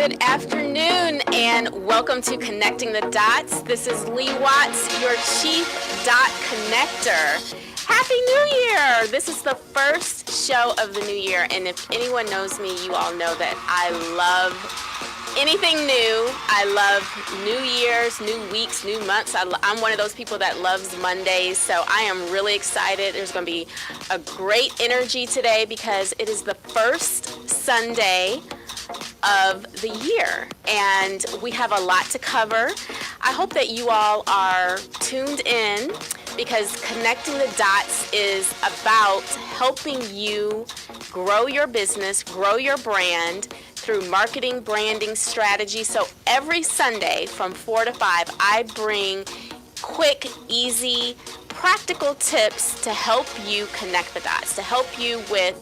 Good afternoon and welcome to Connecting the Dots. This is Lee Watts, your Chief Dot Connector. Happy New Year! This is the first show of the new year, and if anyone knows me, you all know that I love anything new. I love New Year's, new weeks, new months. I'm one of those people that loves Mondays, so I am really excited. There's going to be a great energy today because it is the first Sunday of the year, and we have a lot to cover. I hope that you all are tuned in because Connecting the Dots is about helping you grow your business, grow your brand through marketing, branding, strategy. So every Sunday from 4 to 5, I bring quick, easy, practical tips to help you connect the dots, to help you with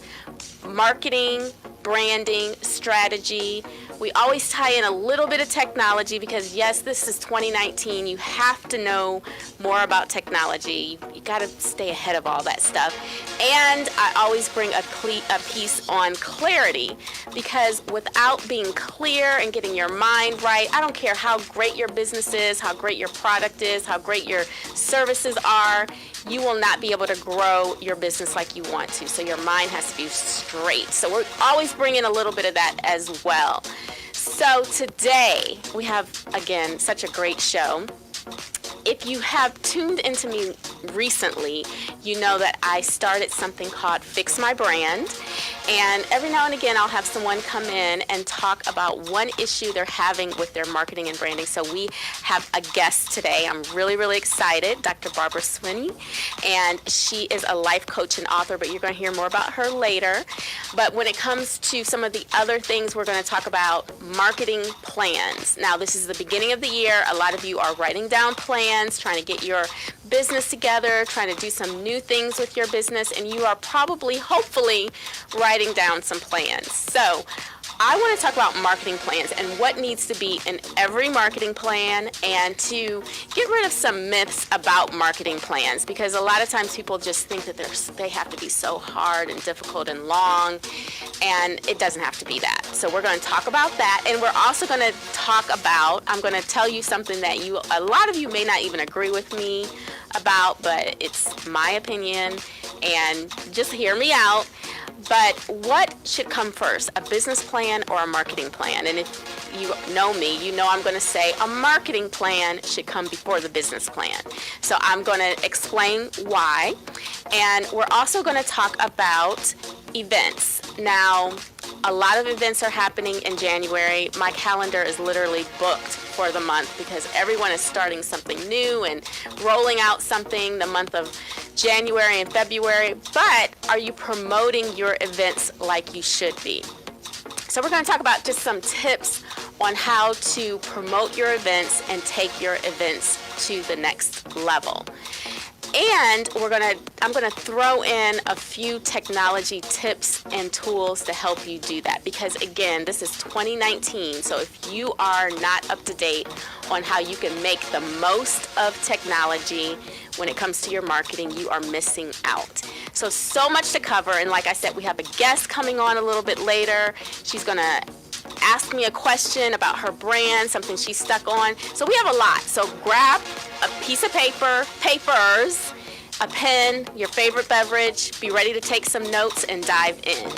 marketing, branding, strategy. We always tie in a little bit of technology because, yes, this is 2019. You have to know more about technology. You got to stay ahead of all that stuff. And I always bring a piece on clarity because without being clear and getting your mind right, I don't care how great your business is, how great your product is, how great your services are, you will not be able to grow your business like you want to. So your mind has to be straight. So we're always bringing a little bit of that as well. So today we have, again, such a great show. If you have tuned into me recently, you know that I started something called Fix My Brand. And every now and again, I'll have someone come in and talk about one issue they're having with their marketing and branding. So we have a guest today. I'm really, really excited, Dr. Barbara Sweeney. And she is a life coach and author, but you're going to hear more about her later. But when it comes to some of the other things, we're going to talk about marketing plans. Now, this is the beginning of the year. A lot of you are writing down plans, trying to get your business together, trying to do some new things with your business, and you are probably, hopefully, writing down some plans. So I want to talk about marketing plans and what needs to be in every marketing plan and to get rid of some myths about marketing plans because a lot of times people just think that they have to be so hard and difficult and long, and it doesn't have to be that. So we're going to talk about that, and we're also going to talk about, I'm going to tell you something that a lot of you may not even agree with me about, but it's my opinion, and just hear me out. But what should come first, a business plan or a marketing plan? And if you know me, you know I'm going to say a marketing plan should come before the business plan. So I'm going to explain why. And we're also going to talk about events. Now, a lot of events are happening in January. My calendar is literally booked for the month because everyone is starting something new and rolling out something the month of January and February. But are you promoting your events like you should be? So we're going to talk about just some tips on how to promote your events and take your events to the next level. And I'm going to throw in a few technology tips and tools to help you do that. Because again, this is 2019. So if you are not up to date on how you can make the most of technology when it comes to your marketing, you are missing out. So much to cover. And like I said, we have a guest coming on a little bit later. She's going to ask me a question about her brand, something she's stuck on. So we have a lot. So grab a piece of papers, a pen, your favorite beverage, be ready to take some notes and dive in.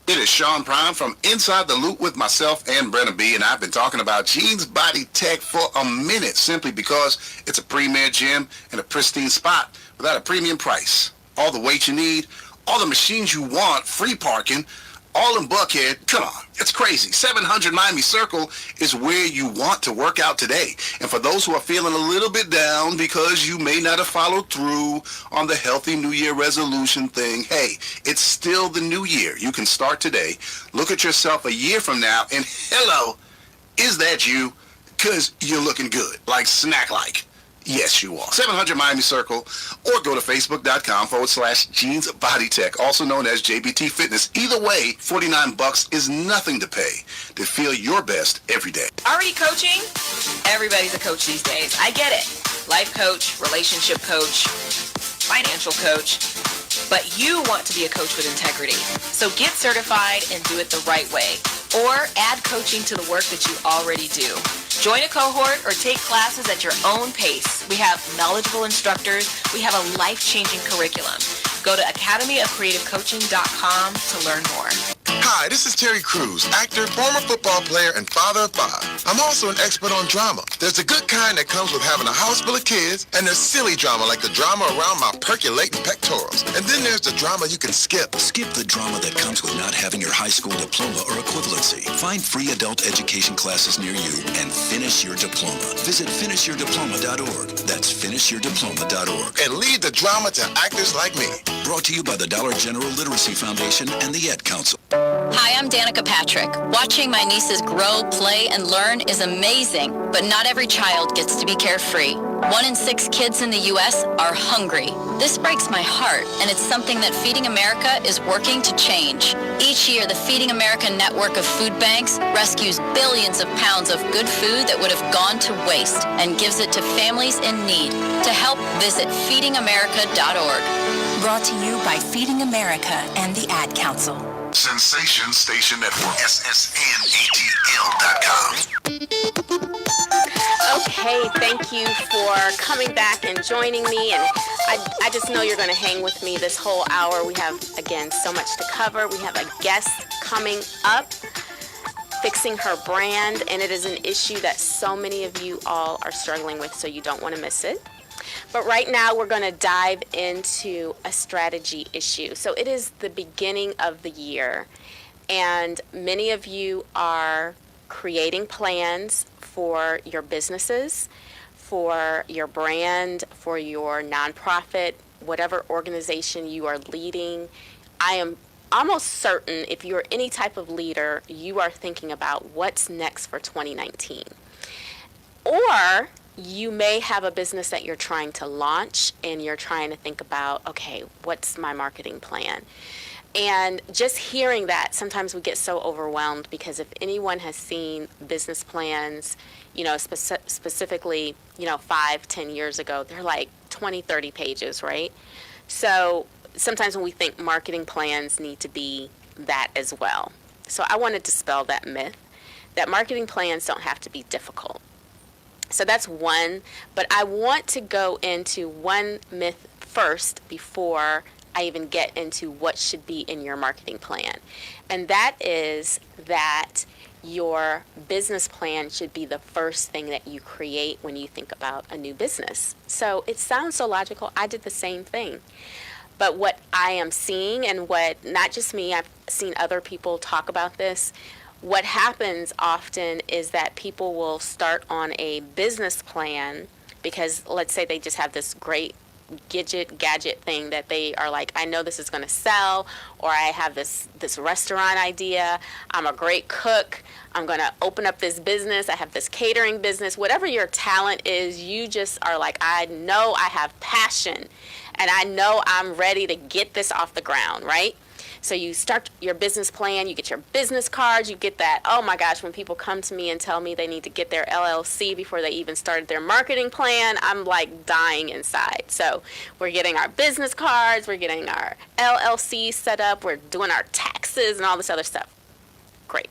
It is Sean Prime from Inside the Loop with myself and Brenna B, and I've been talking about Jeans Body Tech for a minute simply because it's a premier gym in a pristine spot without a premium price. All the weight you need, all the machines you want, free parking, all in Buckhead. Come on, it's crazy. 700 Miami Circle is where you want to work out today. And for those who are feeling a little bit down because you may not have followed through on the healthy New Year resolution thing, hey, it's still the new year. You can start today. Look at yourself a year from now and hello, is that you? Because you're looking good, like snack-like. Yes, you are. 700 Miami Circle, or go to facebook.com/Jeans Body Tech, also known as JBT Fitness. Either way, $49 is nothing to pay to feel your best every day. Already coaching? Everybody's a coach these days. I get it. Life coach, relationship coach, financial coach. But you want to be a coach with integrity. So get certified and do it the right way. Or add coaching to the work that you already do. Join a cohort or take classes at your own pace. We have knowledgeable instructors. We have a life-changing curriculum. Go to academyofcreativecoaching.com to learn more. Hi, this is Terry Crews, actor, former football player, and father of 5. I'm also an expert on drama. There's a good kind that comes with having a house full of kids, and there's silly drama like the drama around my percolating pectorals. And then there's the drama you can skip. Skip the drama that comes with not having your high school diploma or equivalency. Find free adult education classes near you and finish your diploma. Visit finishyourdiploma.org. That's finishyourdiploma.org. And leave the drama to actors like me. Brought to you by the Dollar General Literacy Foundation and the Ed Council. Hi, I'm Danica Patrick. Watching my nieces grow, play, and learn is amazing, but not every child gets to be carefree. 1 in 6 kids in the U.S. are hungry. This breaks my heart, and it's something that Feeding America is working to change. Each year, the Feeding America network of food banks rescues billions of pounds of good food that would have gone to waste and gives it to families in need. To help, visit feedingamerica.org. Brought to you by Feeding America and the Ad Council. Sensation Station Network, SSNATL.com. Okay, thank you for coming back and joining me. And I just know you're going to hang with me this whole hour. We have, again, so much to cover. We have a guest coming up, fixing her brand, and it is an issue that so many of you all are struggling with, so you don't want to miss it. But right now, we're going to dive into a strategy issue. So it is the beginning of the year, and many of you are creating plans for your businesses, for your brand, for your nonprofit, whatever organization you are leading. I am almost certain if you're any type of leader, you are thinking about what's next for 2019. Or you may have a business that you're trying to launch and you're trying to think about, okay, what's my marketing plan? And just hearing that, sometimes we get so overwhelmed because if anyone has seen business plans, specifically, 5-10 years ago, they're like 20, 30 pages, right? So sometimes when we think marketing plans need to be that as well. So I want to dispel that myth that marketing plans don't have to be difficult. So that's one, but I want to go into one myth first before I even get into what should be in your marketing plan. And that is that your business plan should be the first thing that you create when you think about a new business. So it sounds so logical. I did the same thing. But what I am seeing, and what, not just me, I've seen other people talk about this, what happens often is that people will start on a business plan because let's say they just have this great gadget thing that they are like, I know this is going to sell, or I have this restaurant idea, I'm a great cook, I'm going to open up this business, I have this catering business, whatever your talent is, you just are like, I know I have passion and I know I'm ready to get this off the ground, right? So you start your business plan, you get your business cards, you get that, oh my gosh, when people come to me and tell me they need to get their LLC before they even started their marketing plan, I'm like dying inside. So we're getting our business cards, we're getting our LLC set up, we're doing our taxes and all this other stuff. Great.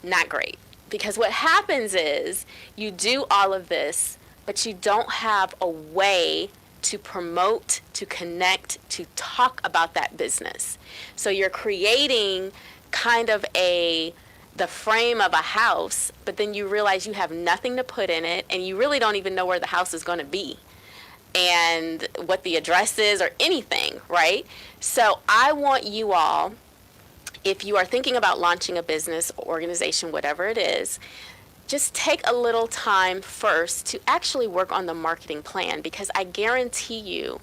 Not great. Because what happens is you do all of this, but you don't have a way to promote, to connect, to talk about that business. So you're creating kind of the frame of a house, but then you realize you have nothing to put in it, and you really don't even know where the house is going to be and what the address is or anything, right? So I want you all, if you are thinking about launching a business, organization, whatever it is, just take a little time first to actually work on the marketing plan, because I guarantee you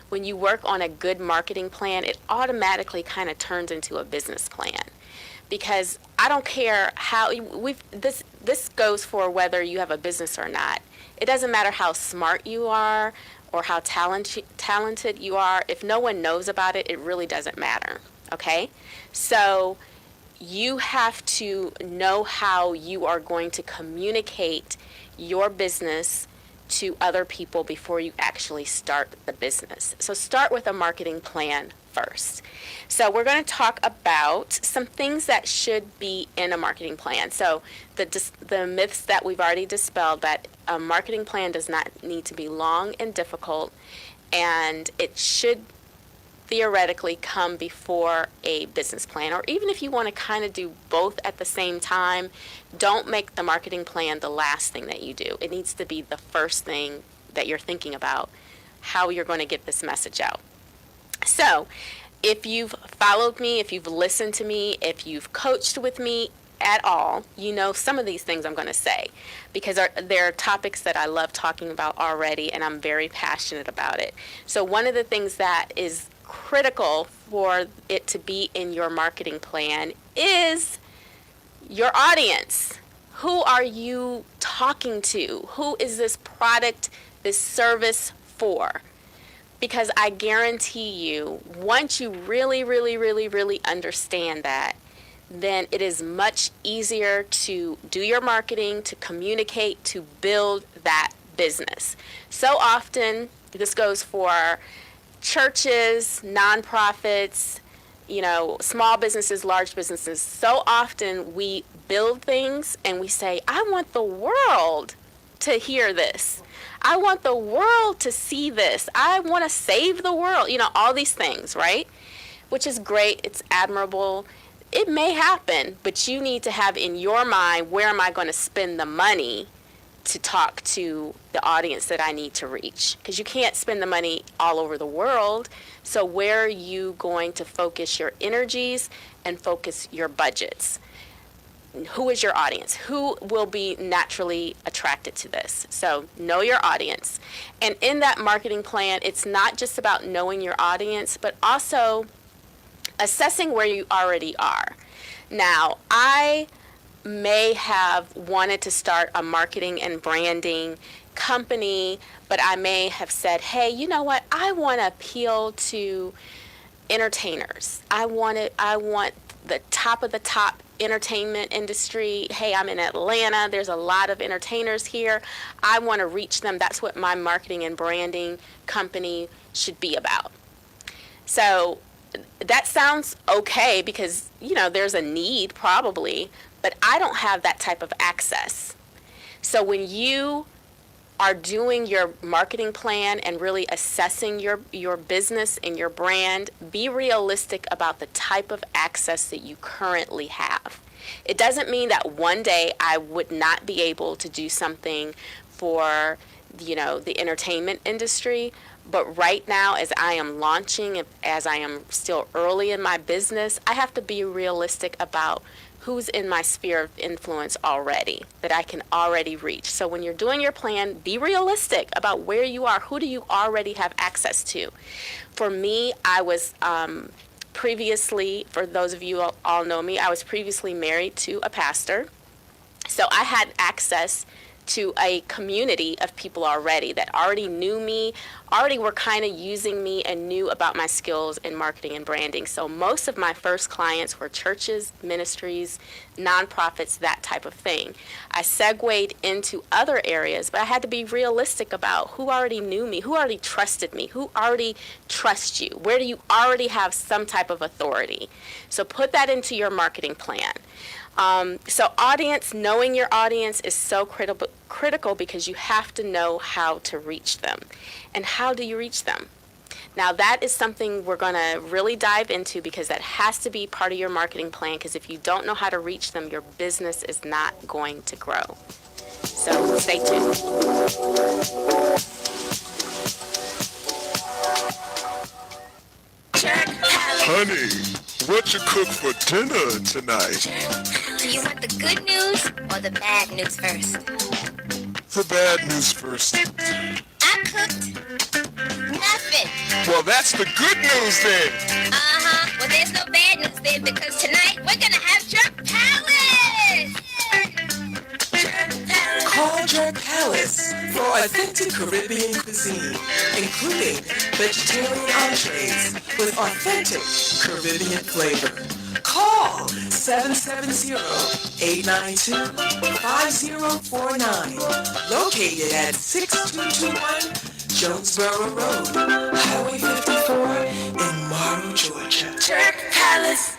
when you work on a good marketing plan, it automatically kind of turns into a business plan. Because I don't care how this goes for whether you have a business or not. It doesn't matter how smart you are or how talented you are. If no one knows about it, it really doesn't matter. Okay? So you have to know how you are going to communicate your business to other people before you actually start the business. So start with a marketing plan first. So we're going to talk about some things that should be in a marketing plan. So the myths that we've already dispelled, that a marketing plan does not need to be long and difficult, and it should theoretically come before a business plan. Or even if you want to kind of do both at the same time, don't make the marketing plan the last thing that you do. It needs to be the first thing that you're thinking about, how you're going to get this message out. So if you've followed me, if you've listened to me, if you've coached with me at all, you know some of these things I'm going to say, because they're topics that I love talking about already, and I'm very passionate about it. So one of the things that is critical for it to be in your marketing plan is your audience. Who are you talking to? Who is this product, this service for? Because I guarantee you, once you really, really, really, really understand that, then it is much easier to do your marketing, to communicate, to build that business. So often, this goes for churches, nonprofits, small businesses, large businesses. So often we build things and we say, I want the world to hear this. I want the world to see this. I want to save the world. All these things, right? Which is great. It's admirable. It may happen, but you need to have in your mind, where am I going to spend the money to talk to the audience that I need to reach? Because you can't spend the money all over the world. So where are you going to focus your energies and focus your budgets? Who is your audience? Who will be naturally attracted to this? So know your audience. And in that marketing plan, it's not just about knowing your audience, but also assessing where you already are. Now, I may have wanted to start a marketing and branding company, but I may have said, hey, you know what? I want to appeal to entertainers. I want the top of the top entertainment industry. Hey, I'm in Atlanta. There's a lot of entertainers here. I want to reach them. That's what my marketing and branding company should be about. So that sounds okay because, there's a need probably, but I don't have that type of access. So when you are doing your marketing plan and really assessing your business and your brand, be realistic about the type of access that you currently have. It doesn't mean that one day I would not be able to do something for, the entertainment industry. But right now, as I am launching, as I am still early in my business, I have to be realistic about who's in my sphere of influence already, that I can already reach. So when you're doing your plan, be realistic about where you are. Who do you already have access to? For me, I was previously, for those of you who all know me, I was previously married to a pastor. So I had access to a community of people already that already knew me, already were kind of using me and knew about my skills in marketing and branding. So most of my first clients were churches, ministries, nonprofits, that type of thing. I segued into other areas, but I had to be realistic about who already knew me, who already trusted me, who already trusts you. Where do you already have some type of authority? So put that into your marketing plan. So knowing your audience is so critical because you have to know how to reach them. And how do you reach them? Now that is something we're going to really dive into because that has to be part of your marketing plan, because if you don't know how to reach them, your business is not going to grow. So stay tuned. Honey, what you cook for dinner tonight? Do you want the good news or the bad news first? The bad news first. I cooked nothing. Well, that's the good news then. Uh-huh. Well, there's no bad news then because tonight we're gonna have Jerk Palace. Call Jerk Palace for authentic Caribbean cuisine, including vegetarian entrees with authentic Caribbean flavor. Call 770-892-5049. Located at 6221 Jonesboro Road, Highway 54 in Morrow, Georgia. Turk Palace.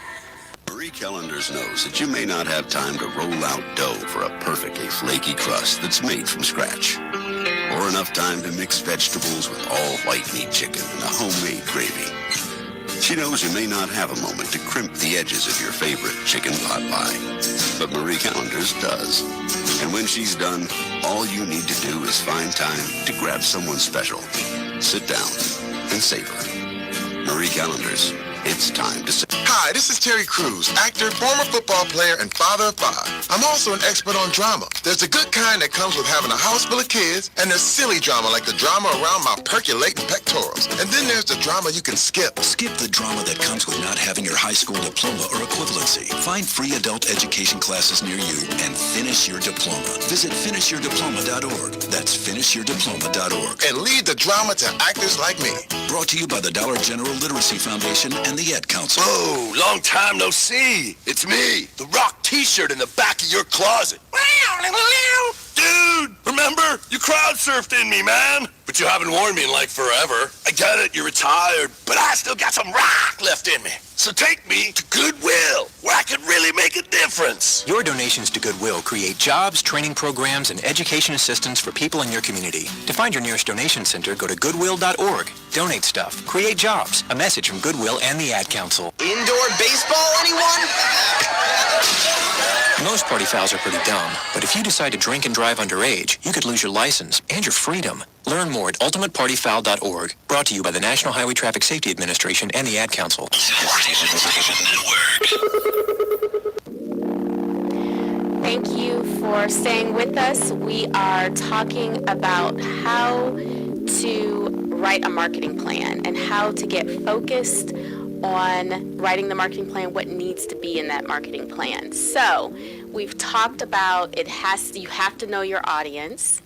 Marie Callender's knows that you may not have time to roll out dough for a perfectly flaky crust that's made from scratch, or enough time to mix vegetables with all white meat chicken and a homemade gravy. She knows you may not have a moment to crimp the edges of your favorite chicken pot pie, but Marie Callender's does. And when she's done, all you need to do is find time to grab someone special, sit down, and savor. Marie Callender's. It's time to say. Hi, this is Terry Crews, actor, former football player, and father of 5. I'm also an expert on drama. There's a good kind that comes with having a house full of kids, and there's silly drama like the drama around my percolating pectorals. And then there's the drama you can skip. Skip the drama that comes with not having your high school diploma or equivalency. Find free adult education classes near you and finish your diploma. Visit finishyourdiploma.org. That's finishyourdiploma.org. And leave the drama to actors like me. Brought to you by the Dollar General Literacy Foundation and the Ed Council. Oh, long time no see. It's me, the Rock t-shirt in the back of your closet. Dude, remember? You crowd surfed in me, man. But you haven't worn me in like forever. I get it, you're retired, but I still got some rock left in me. So take me to Goodwill, where I could really make a difference. Your donations to Goodwill create jobs, training programs, and education assistance for people in your community. To find your nearest donation center, go to goodwill.org. Donate stuff. Create jobs. A message from Goodwill and the Ad Council. Indoor baseball, anyone? Most party fouls are pretty dumb, but if you decide to drink and drive underage, you could lose your license and your freedom. Learn more at ultimatepartyfoul.org. Brought to you by the National Highway Traffic Safety Administration and the Ad Council. Thank you for staying with us. We are talking about how to write a marketing plan and how to get focused on writing the marketing plan, what needs to be in that marketing plan. So we've talked about you have to know your audience,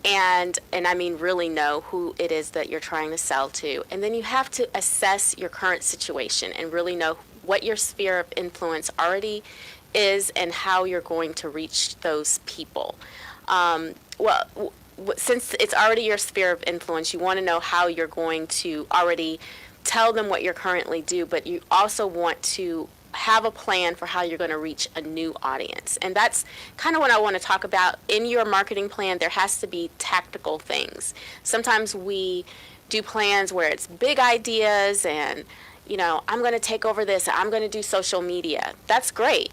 and I mean really know who it is that you're trying to sell to. And then you have to assess your current situation and really know what your sphere of influence already is and how you're going to reach those people. Since it's already your sphere of influence, you want to know how you're going to already tell them what you're currently do, but you also want to have a plan for how you're going to reach a new audience. And that's kind of what I want to talk about. In your marketing plan, there has to be tactical things. Sometimes we do plans where it's big ideas and, I'm going to take over this, I'm going to do social media. That's great.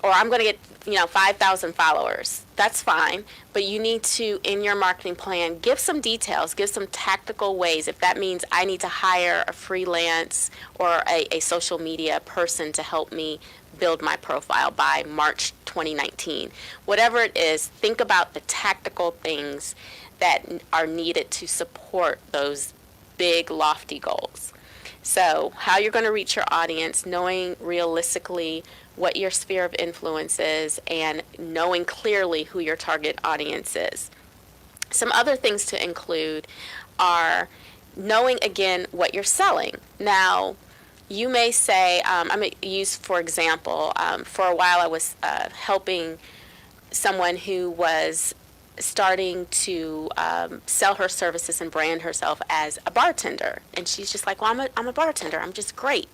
Or I'm going to get, 5,000 followers. That's fine. But you need to, in your marketing plan, give some details, give some tactical ways. If that means I need to hire a freelance or a social media person to help me build my profile by March 2019. Whatever it is, think about the tactical things that are needed to support those big, lofty goals. So how you're going to reach your audience, knowing realistically what your sphere of influence is, and knowing clearly who your target audience is. Some other things to include are knowing, again, what you're selling. Now, you may say, I'm going to use, for example, for a while I was helping someone who was starting to sell her services and brand herself as a bartender. And she's just like, well, I'm a bartender. I'm just great,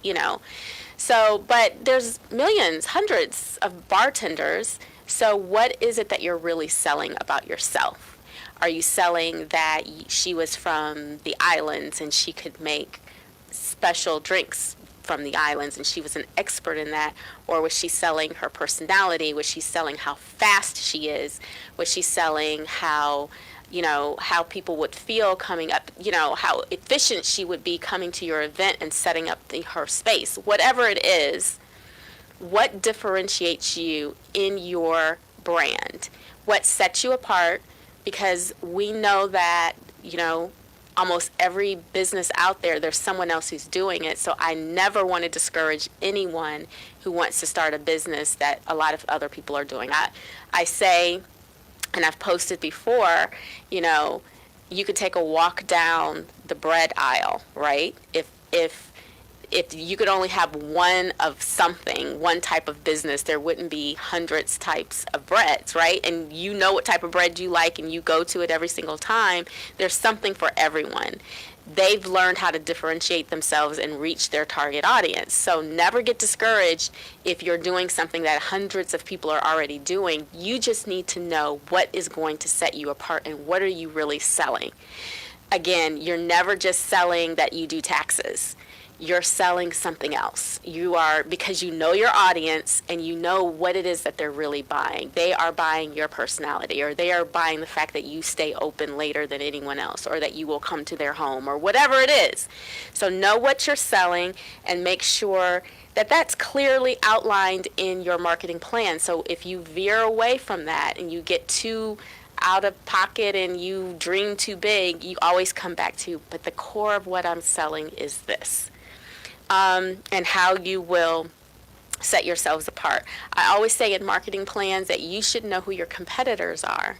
So, but there's millions, hundreds of bartenders. So what is it that you're really selling about yourself? Are you selling that she was from the islands and she could make special drinks from the islands and she was an expert in that? Or was she selling her personality? Was she selling how fast she is? Was she selling how people would feel coming up, how efficient she would be coming to your event and setting up her space? Whatever it is, what differentiates you in your brand? What sets you apart? Because we know that, almost every business out there, there's someone else who's doing it. So I never want to discourage anyone who wants to start a business that a lot of other people are doing. I say, and I've posted before, you know, you could take a walk down the bread aisle, right? If you could only have one of something, one type of business, there wouldn't be hundreds types of breads, right? And you know what type of bread you like and you go to it every single time. There's something for everyone. They've learned how to differentiate themselves and reach their target audience. So never get discouraged if you're doing something that hundreds of people are already doing. You just need to know what is going to set you apart and what are you really selling. Again, you're never just selling that you do taxes. You're selling something else. You are, because you know your audience and you know what it is that they're really buying. They are buying your personality, or they are buying the fact that you stay open later than anyone else, or that you will come to their home, or whatever it is. So know what you're selling and make sure that that's clearly outlined in your marketing plan. So if you veer away from that and you get too out of pocket and you dream too big, you always come back to, but the core of what I'm selling is this. And how you will set yourselves apart. I always say in marketing plans that you should know who your competitors are.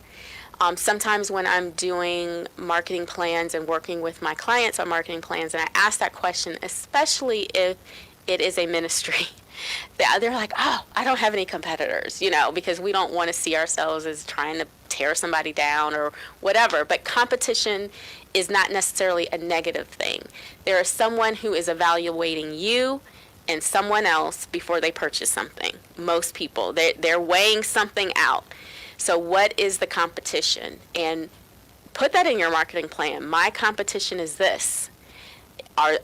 Sometimes when I'm doing marketing plans and working with my clients on marketing plans, and I ask that question, especially if it is a ministry, they're like, oh, I don't have any competitors, you know, because we don't want to see ourselves as trying to tear somebody down or whatever. But competition is not necessarily a negative thing. There is someone who is evaluating you and someone else before they purchase something. Most people, they're weighing something out. So what is the competition? And put that in your marketing plan. My competition is this.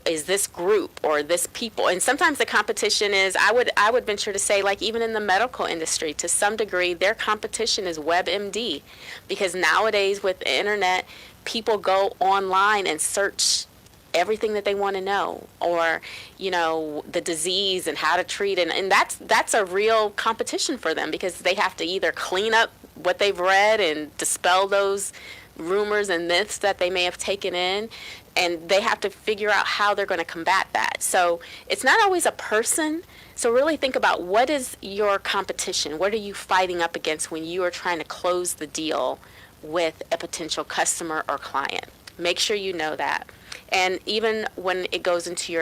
Is this group or this people? And sometimes the competition is, I would venture to say, like even in the medical industry, to some degree, their competition is WebMD. Because nowadays with the internet, people go online and search everything that they want to know, or, you know, the disease and how to treat it. And that's a real competition for them, because they have to either clean up what they've read and dispel those rumors and myths that they may have taken in, and they have to figure out how they're going to combat that. So it's not always a person. So really think about, what is your competition? What are you fighting up against when you are trying to close the deal with a potential customer or client? Make sure you know that. And even when it goes into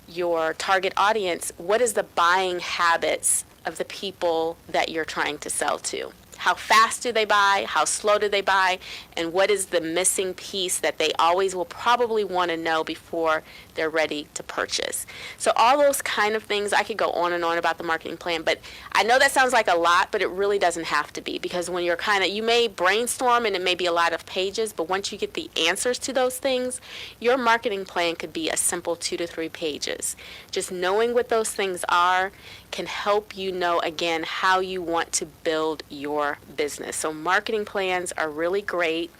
your target audience, what is the buying habits of the people that you're trying to sell to? How fast do they buy? How slow do they buy? And what is the missing piece that they always will probably want to know before they're ready to purchase? So all those kind of things, I could go on and on about the marketing plan, but I know that sounds like a lot, but it really doesn't have to be, because when you're you may brainstorm and it may be a lot of pages, but once you get the answers to those things, your marketing plan could be a simple 2 to 3 pages. Just knowing what those things are can help you know, again, how you want to build your business. So marketing plans are really great.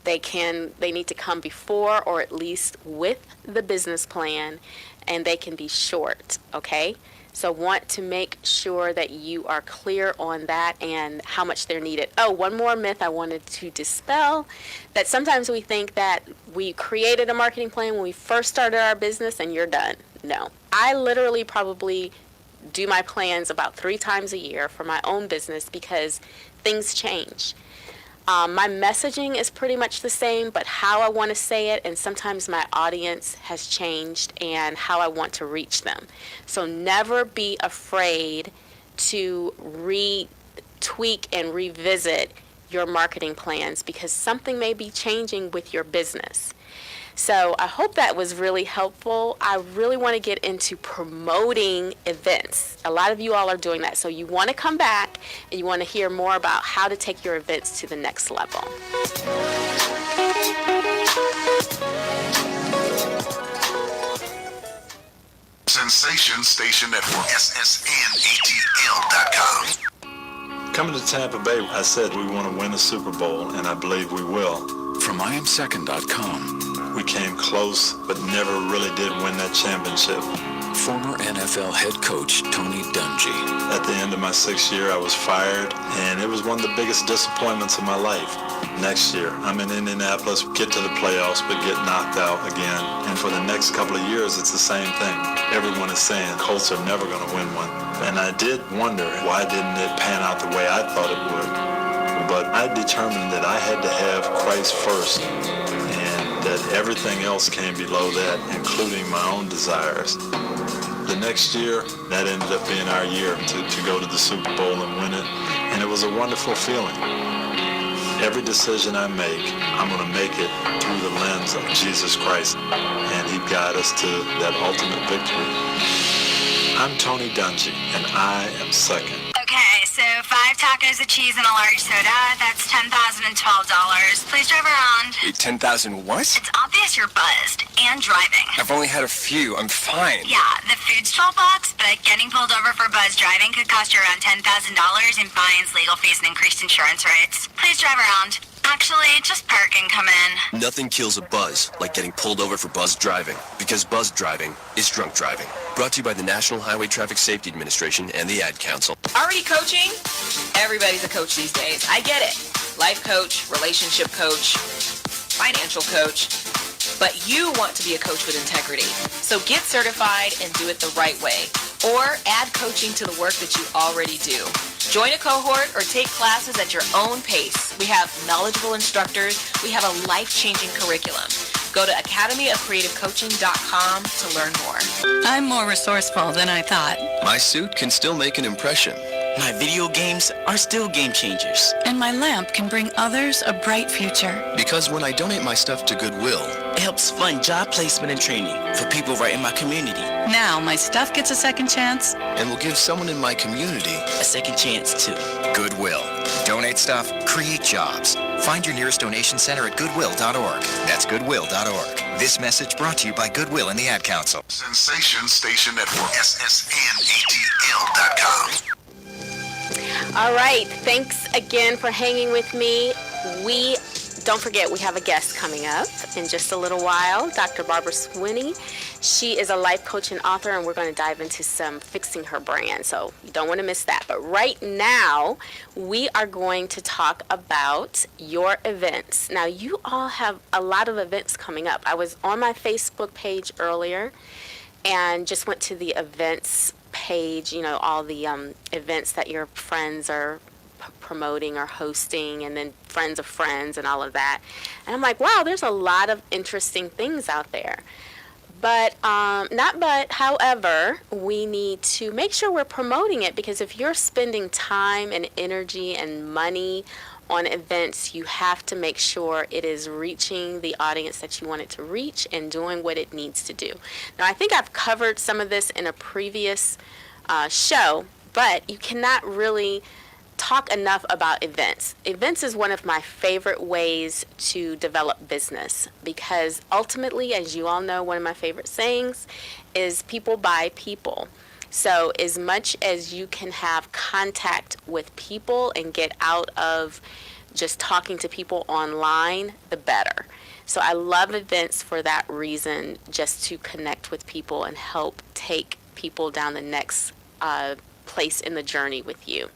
They need to come before or at least with the business plan, and they can be short, okay? So want to make sure that you are clear on that and how much they're needed. Oh, one more myth I wanted to dispel, that sometimes we think that we created a marketing plan when we first started our business and you're done. No. I literally probably do my plans about 3 times a year for my own business, because things change. My messaging is pretty much the same, but how I want to say it, and sometimes my audience has changed and how I want to reach them. So never be afraid to retweak and revisit your marketing plans, because something may be changing with your business. So I hope that was really helpful. I really want to get into promoting events. A lot of you all are doing that. So you want to come back and you want to hear more about how to take your events to the next level. Sensation Station Network, SSNATL.com. Coming to Tampa Bay, I said we want to win the Super Bowl, and I believe we will. From IamSecond.com. We came close, but never really did win that championship. Former NFL head coach Tony Dungy. At the end of my 6th year, I was fired, and it was one of the biggest disappointments of my life. Next year, I'm in Indianapolis, get to the playoffs, but get knocked out again. And for the next couple of years, it's the same thing. Everyone is saying Colts are never going to win one. And I did wonder, why didn't it pan out the way I thought it would? but I determined that I had to have Christ first and that everything else came below that, including my own desires. The next year, that ended up being our year to go to the Super Bowl and win it, and it was a wonderful feeling. Every decision I make, I'm going to make it through the lens of Jesus Christ, and He'd guide us to that ultimate victory. I'm Tony Dungy, and I am second. Okay, so 5 tacos of cheese and a large soda, that's $10,012. Please drive around. Wait, 10,000 what? It's obvious you're buzzed and driving. I've only had a few. I'm fine. Yeah, the food's $12, but getting pulled over for buzz driving could cost you around $10,000 in fines, legal fees, and increased insurance rates. Please drive around. Actually, just park and come in. Nothing kills a buzz like getting pulled over for buzz driving, because buzz driving is drunk driving. Brought to you by the National Highway Traffic Safety Administration and the Ad Council. Already coaching? Everybody's a coach these days. I get it. Life coach, relationship coach, financial coach. But you want to be a coach with integrity. So get certified and do it the right way. Or add coaching to the work that you already do. Join a cohort or take classes at your own pace. We have knowledgeable instructors. We have a life-changing curriculum. Go to academyofcreativecoaching.com to learn more. I'm more resourceful than I thought. My suit can still make an impression. My video games are still game changers. And my lamp can bring others a bright future. Because when I donate my stuff to Goodwill, It helps fund job placement and training for people right in my community. Now my stuff gets a second chance. and will give someone in my community A second chance too. Goodwill. Donate stuff, create jobs. Find your nearest donation center at goodwill.org. That's goodwill.org. This message brought to you by Goodwill and the Ad Council. Sensation Station Network. SSNATL.com. All right, thanks again for hanging with me. Don't forget, we have a guest coming up in just a little while, Dr. Barbara Sweeney. She is a life coach and author, and we're going to dive into some fixing her brand, so you don't want to miss that. But right now, we are going to talk about your events. Now, you all have a lot of events coming up. I was on my Facebook page earlier and just went to the events page, all the events that your friends are promoting or hosting, and then friends of friends and all of that. And I'm like, wow, there's a lot of interesting things out there. However, we need to make sure we're promoting it, because if you're spending time and energy and money on events, you have to make sure it is reaching the audience that you want it to reach and doing what it needs to do. Now, I think I've covered some of this in a previous show, but you cannot really talk enough about events. Events is one of my favorite ways to develop business, because ultimately, as you all know, one of my favorite sayings is people buy people. So as much as you can have contact with people and get out of just talking to people online, the better. So I love events for that reason, just to connect with people and help take people down the next place in the journey with you.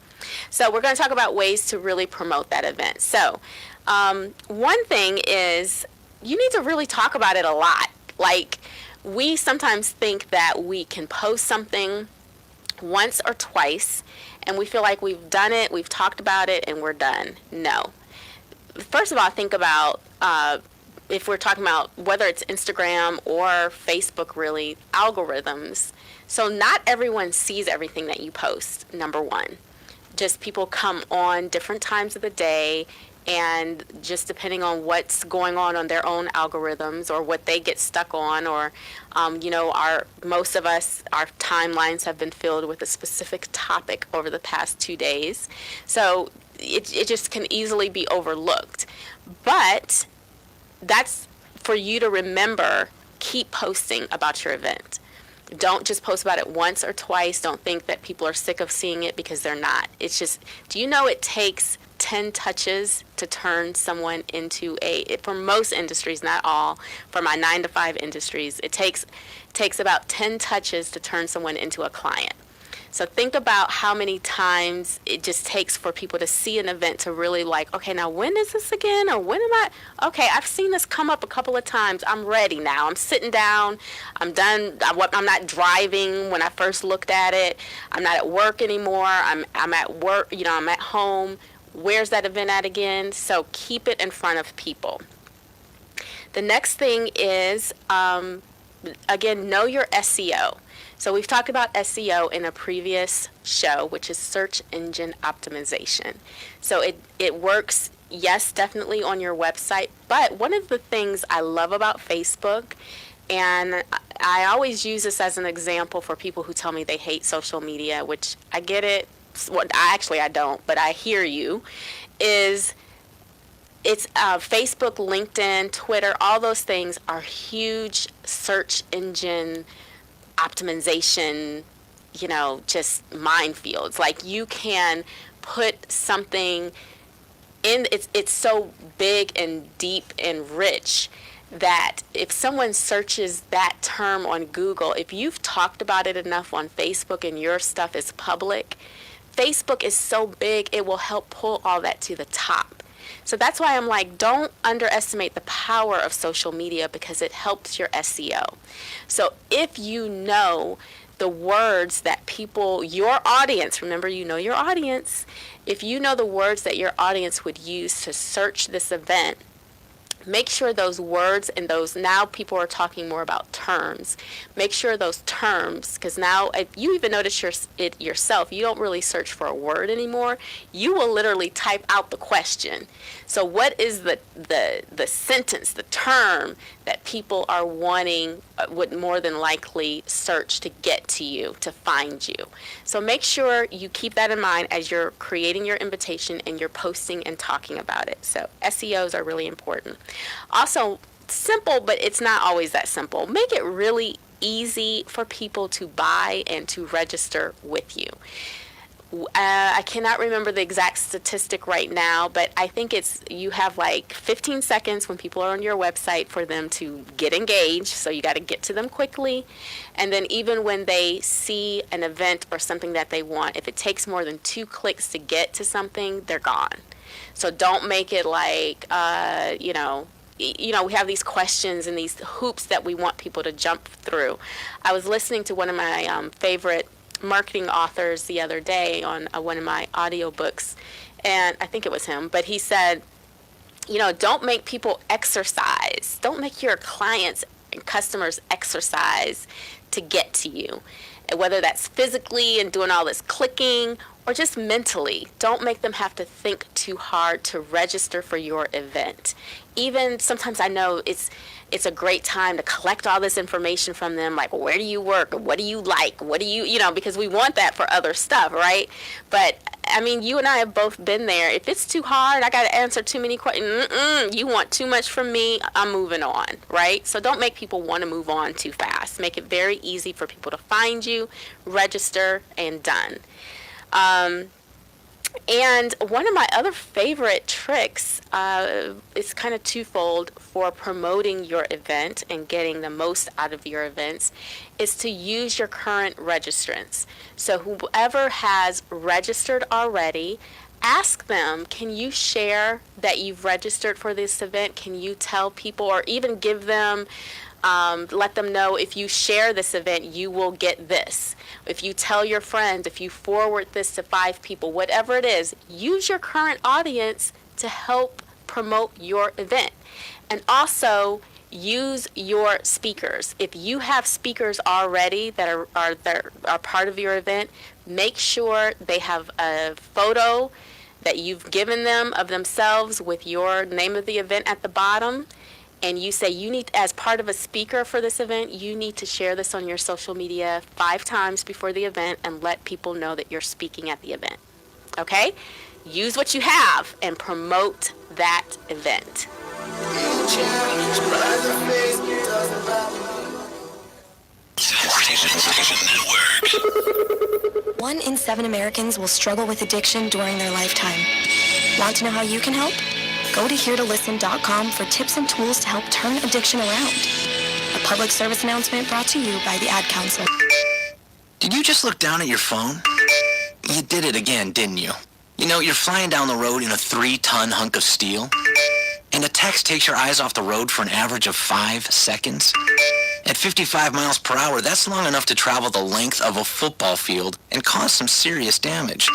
So we're going to talk about ways to really promote that event. So one thing is, you need to really talk about it a lot. Like, we sometimes think that we can post something once or twice and we feel like we've done it, we've talked about it, and we're done. No. First of all, think about if we're talking about whether it's Instagram or Facebook, really, algorithms. So not everyone sees everything that you post, number one. Just people come on different times of the day, and just depending on what's going on their own algorithms or what they get stuck on, or most of us, our timelines have been filled with a specific topic over the past 2 days. So it just can easily be overlooked. But that's for you to remember. Keep posting about your event. Don't just post about it once or twice. Don't think that people are sick of seeing it, because they're not. It's just, do you know it takes 10 touches to turn someone into for most industries, not all, for my 9-to-5 industries, it takes about 10 touches to turn someone into a client. So think about how many times it just takes for people to see an event to really like, okay, now when is this again? Or when am I? Okay, I've seen this come up a couple of times. I'm ready now. I'm sitting down. I'm done. I'm not driving when I first looked at it. I'm not at work anymore. I'm at work. I'm at home. Where's that event at again? So keep it in front of people. The next thing is, again, know your SEO. So we've talked about SEO in a previous show, which is search engine optimization. So it works, yes, definitely on your website. But one of the things I love about Facebook, and I always use this as an example for people who tell me they hate social media, which I get it. Well, I don't, but I hear you, is it's Facebook, LinkedIn, Twitter, all those things are huge search engine optimization, just minefields. Like, you can put something in, it's so big and deep and rich that if someone searches that term on Google, if you've talked about it enough on Facebook and your stuff is public, Facebook is so big, it will help pull all that to the top. So that's why I'm like, don't underestimate the power of social media, because it helps your SEO. So if you know the words that people, your audience, remember, you know your audience, if you know the words that your audience would use to search this event, make sure those words and those, now people are talking more about terms. Make sure those terms, because now if you even notice it yourself, you don't really search for a word anymore. You will literally type out the question. So what is the sentence, the term that people are wanting, would more than likely search to get to you, to find you. So make sure you keep that in mind as you're creating your invitation and you're posting and talking about it. So SEOs are really important. Also, simple, but it's not always that simple. Make it really easy for people to buy and to register with you. I cannot remember the exact statistic right now, but I think you have like 15 seconds when people are on your website for them to get engaged, so you got to get to them quickly. And then even when they see an event or something that they want, if it takes more than 2 clicks to get to something, they're gone. So don't make it like, we have these questions and these hoops that we want people to jump through. I was listening to one of my favorite marketing authors the other day on one of my audiobooks, and I think it was him, but he said, don't make people exercise. Don't make your clients and customers exercise to get to you. And whether that's physically and doing all this clicking or just mentally, don't make them have to think too hard to register for your event. Even sometimes I know it's a great time to collect all this information from them, like, where do you work? What do you like? What do you, because we want that for other stuff, right? But, I mean, you and I have both been there. If it's too hard, I got to answer too many questions. You want too much from me, I'm moving on, right? So don't make people want to move on too fast. Make it very easy for people to find you, register, and done. And one of my other favorite tricks is kind of twofold for promoting your event and getting the most out of your events is to use your current registrants. So whoever has registered already, ask them, can you share that you've registered for this event? Can you tell people, or even give them, let them know, if you share this event, you will get this. If you tell your friends, if you forward this to 5 people, whatever it is, use your current audience to help promote your event. And also, use your speakers. If you have speakers already that are part of your event, make sure they have a photo that you've given them of themselves with your name of the event at the bottom. And you say, you need, as part of a speaker for this event, you need to share this on your social media 5 times before the event and let people know that you're speaking at the event. Okay? Use what you have and promote that event. Network. 1 in 7 Americans will struggle with addiction during their lifetime. Want to know how you can help? Go to heretolisten.com for tips and tools to help turn addiction around. A public service announcement brought to you by the Ad Council. Did you just look down at your phone? You did it again, didn't you? You're flying down the road in a 3-ton hunk of steel, and a text takes your eyes off the road for an average of 5 seconds. At 55 miles per hour, that's long enough to travel the length of a football field and cause some serious damage.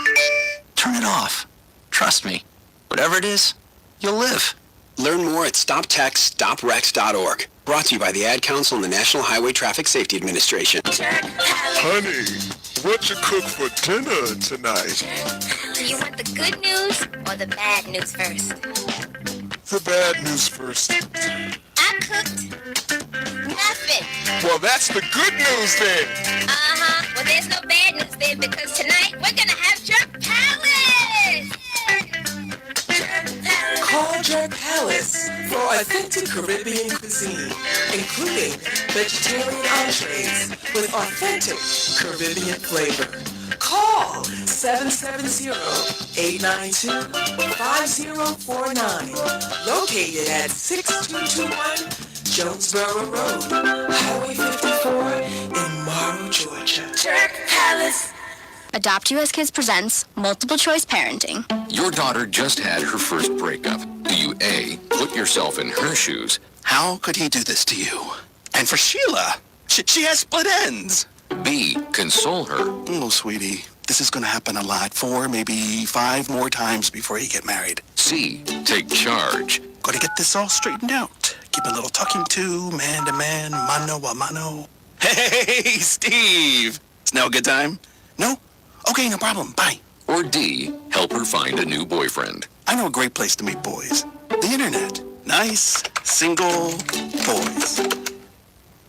Turn it off. Trust me, Whatever it is, you'll live. Learn more at stoptextsstopwrecks.org. Brought to you by the Ad Council and the National Highway Traffic Safety Administration. Honey, what you cook for dinner tonight? Do you want the good news or the bad news first? The bad news first. I cooked nothing. Well, that's the good news then. Uh-huh. Well, there's no bad news then because tonight we're gonna have Jerk Palace. Call Jerk Palace for authentic Caribbean cuisine, including vegetarian entrees with authentic Caribbean flavor. Call 770-892-5049. Located at 6221 Jonesboro Road, Highway 54 in Morrow, Georgia. Jerk Palace. Adopt US Kids presents Multiple Choice Parenting. Your daughter just had her first breakup. Do you A, put yourself in her shoes? How could he do this to you? And for Sheila, she has split ends. B, console her? Oh, sweetie, this is going to happen a lot. 4, maybe 5 more times before you get married. C, take charge. Got to get this all straightened out. Keep a little talking to, man to man, mano a mano. Hey, Steve! Is now a good time? No? Okay, no problem. Bye. Or D, help her find a new boyfriend. I know a great place to meet boys. The internet. Nice, single boys.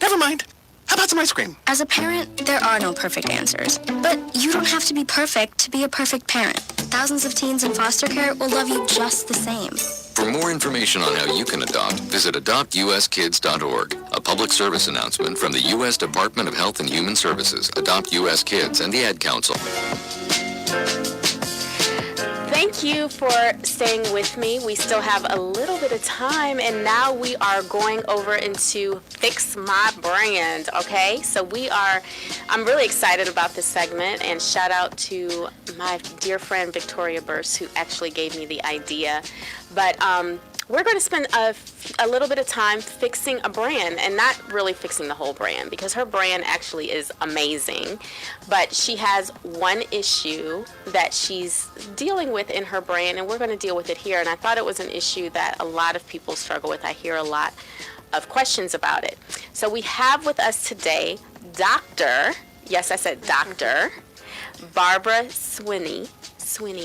Never mind. How about some ice cream? As a parent, there are no perfect answers. But you don't have to be perfect to be a perfect parent. Thousands of teens in foster care will love you just the same. For more information on how you can adopt, visit adoptuskids.org. A public service announcement from the U.S. Department of Health and Human Services, Adopt U.S. Kids, and the Ad Council. Thank you for staying with me. We still have a little bit of time, and now we are going over into Fix My Brand, okay? So I'm really excited about this segment, and shout out to my dear friend Victoria Burst, who actually gave me the idea. But we're going to spend a little bit of time fixing a brand, and not really fixing the whole brand, because her brand actually is amazing. But she has one issue that she's dealing with in her brand, and we're going to deal with it here. And I thought it was an issue that a lot of people struggle with. I hear a lot of questions about it. So we have with us today Dr. Barbara Sweeney,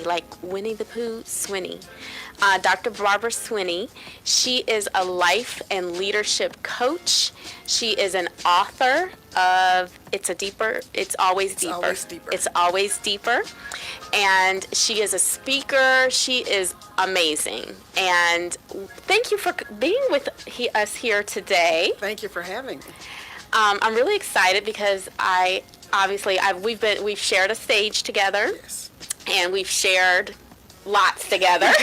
like Winnie the Pooh, Sweeney. Dr. Barbara Sweeney. She is a life and leadership coach. She is an author of It's Always Deeper. And she is a speaker. She is amazing. And thank you for being with us here today. Thank you for having me. I'm really excited because we've shared a stage together. Yes. And we've shared lots together.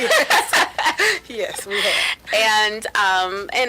Yes, we have. And